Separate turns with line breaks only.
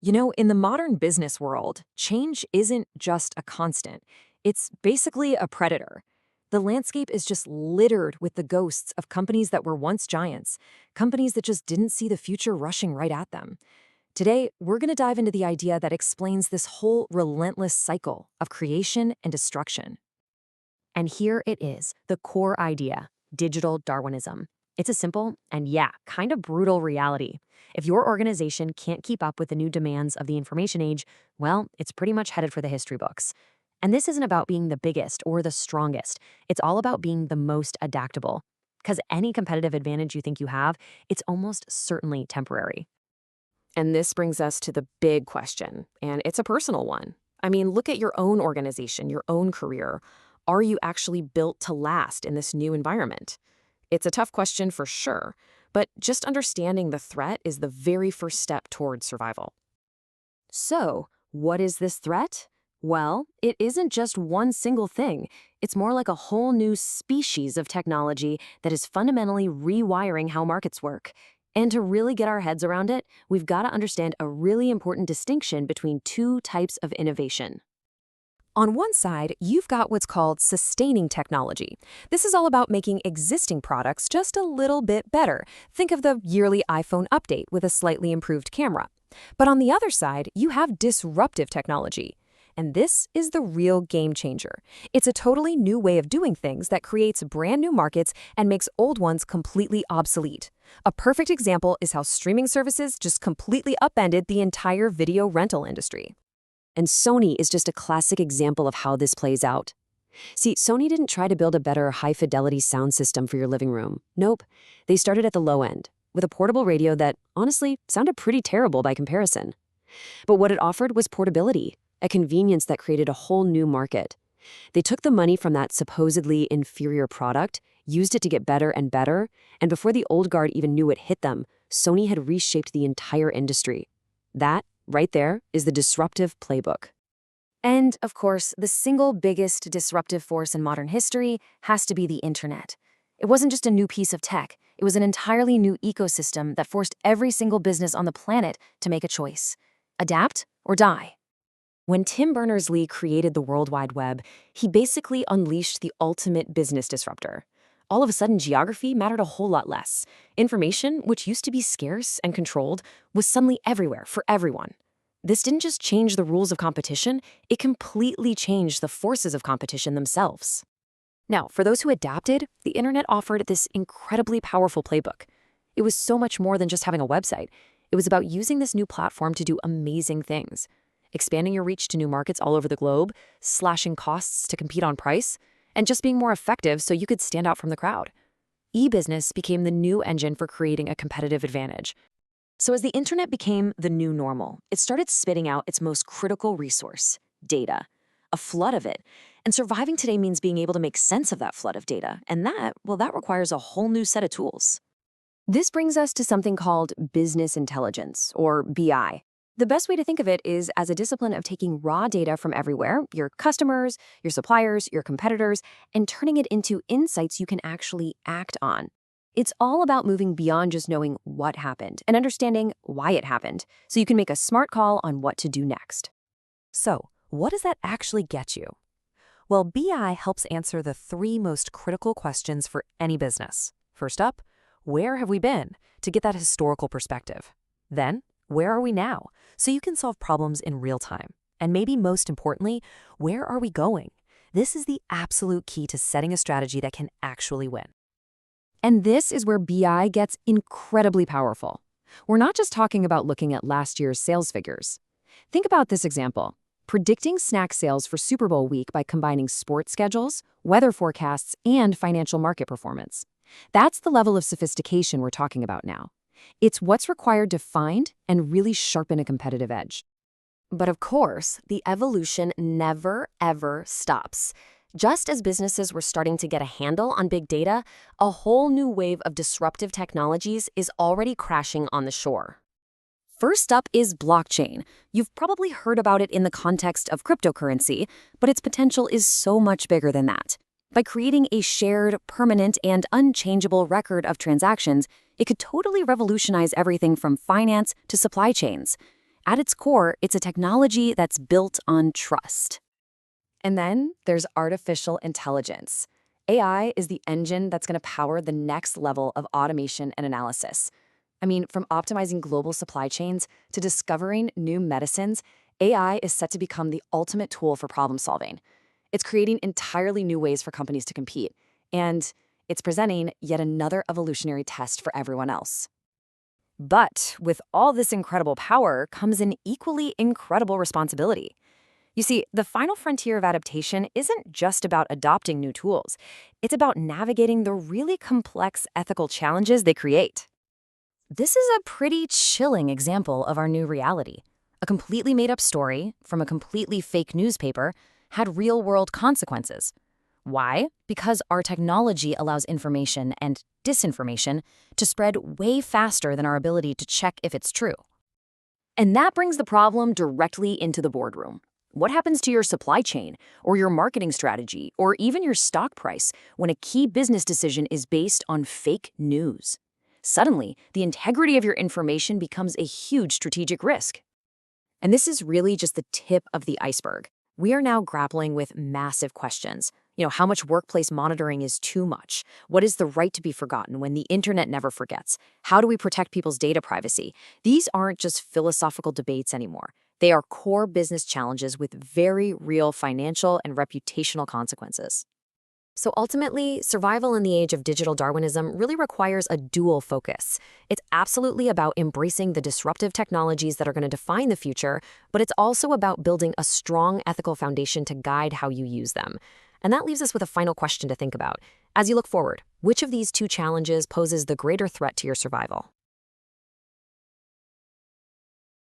In the modern business world, change isn't just a constant, it's basically a predator. The landscape is just littered with the ghosts of companies that were once giants, companies that just didn't see the future rushing right at them. Today, we're going to dive into the idea that explains this whole relentless cycle of creation and destruction. And here it is, the core idea: digital Darwinism. It's a simple and, yeah, kind of brutal reality. If your organization can't keep up with the new demands of the information age, well, it's pretty much headed for the history books. And this isn't about being the biggest or the strongest. It's all about being the most adaptable. Because any competitive advantage you think you have, it's almost certainly temporary. And this brings us to the big question, and it's a personal one. I mean, look at your own organization, your own career. Are you actually built to last in this new environment? It's a tough question for sure, but just understanding the threat is the very first step towards survival. So, what is this threat? Well, it isn't just one single thing. It's more like a whole new species of technology that is fundamentally rewiring how markets work. And to really get our heads around it, we've got to understand a really important distinction between two types of innovation. On one side, you've got what's called sustaining technology. This is all about making existing products just a little bit better. Think of the yearly iPhone update with a slightly improved camera. But on the other side, you have disruptive technology. And this is the real game changer. It's a totally new way of doing things that creates brand new markets and makes old ones completely obsolete. A perfect example is how streaming services just completely upended the entire video rental industry. And Sony is just a classic example of how this plays out. See, Sony didn't try to build a better high-fidelity sound system for your living room. Nope. They started at the low end, with a portable radio that, honestly, sounded pretty terrible by comparison. But what it offered was portability, a convenience that created a whole new market. They took the money from that supposedly inferior product, used it to get better and better, and before the old guard even knew it hit them, Sony had reshaped the entire industry. That, right there, is the disruptive playbook. And, of course, the single biggest disruptive force in modern history has to be the internet. It wasn't just a new piece of tech. It was an entirely new ecosystem that forced every single business on the planet to make a choice: adapt or die. When Tim Berners-Lee created the World Wide Web, he basically unleashed the ultimate business disruptor. All of a sudden, geography mattered a whole lot less. Information, which used to be scarce and controlled, was suddenly everywhere for everyone. This didn't just change the rules of competition, it completely changed the forces of competition themselves. Now, for those who adapted, the internet offered this incredibly powerful playbook. It was so much more than just having a website. It was about using this new platform to do amazing things. Expanding your reach to new markets all over the globe, slashing costs to compete on price, and just being more effective so you could stand out from the crowd. E-business became the new engine for creating a competitive advantage. So as the internet became the new normal, it started spitting out its most critical resource: data. A flood of it. And surviving today means being able to make sense of that flood of data. And that requires a whole new set of tools. This brings us to something called business intelligence, or BI. The best way to think of it is as a discipline of taking raw data from everywhere, your customers, your suppliers, your competitors, and turning it into insights you can actually act on. It's all about moving beyond just knowing what happened and understanding why it happened, so you can make a smart call on what to do next. So, what does that actually get you? Well, BI helps answer the three most critical questions for any business. First up, where have we been? To get that historical perspective. Then, where are we now? So you can solve problems in real time. And maybe most importantly, where are we going? This is the absolute key to setting a strategy that can actually win. And this is where BI gets incredibly powerful. We're not just talking about looking at last year's sales figures. Think about this example: predicting snack sales for Super Bowl week by combining sports schedules, weather forecasts, and financial market performance. That's the level of sophistication we're talking about now. It's what's required to find and really sharpen a competitive edge. But of course, the evolution never, ever stops. Just as businesses were starting to get a handle on big data, a whole new wave of disruptive technologies is already crashing on the shore. First up is blockchain. You've probably heard about it in the context of cryptocurrency, but its potential is so much bigger than that. By creating a shared, permanent, and unchangeable record of transactions, it could totally revolutionize everything from finance to supply chains.
At its core, it's a technology that's built on trust.
And then there's artificial intelligence. AI is the engine that's going to power the next level of automation and analysis. I mean, from optimizing global supply chains to discovering new medicines, AI is set to become the ultimate tool for problem solving. It's creating entirely new ways for companies to compete, and it's presenting yet another evolutionary test for everyone else. But with all this incredible power comes an equally incredible responsibility. You see, the final frontier of adaptation isn't just about adopting new tools. It's about navigating the really complex ethical challenges they create. This is a pretty chilling example of our new reality. A completely made-up story from a completely fake newspaper had real-world consequences. Why? Because our technology allows information and disinformation to spread way faster than our ability to check if it's true. And that brings the problem directly into the boardroom. What happens to your supply chain, or your marketing strategy, or even your stock price when a key business decision is based on fake news? Suddenly, the integrity of your information becomes a huge strategic risk. And this is really just the tip of the iceberg. We are now grappling with massive questions. How much workplace monitoring is too much? What is the right to be forgotten when the internet never forgets? How do we protect people's data privacy? These aren't just philosophical debates anymore. They are core business challenges with very real financial and reputational consequences. So ultimately, survival in the age of digital Darwinism really requires a dual focus. It's absolutely about embracing the disruptive technologies that are going to define the future, but it's also about building a strong ethical foundation to guide how you use them. And that leaves us with a final question to think about. As you look forward, which of these two challenges poses the greater threat to your survival?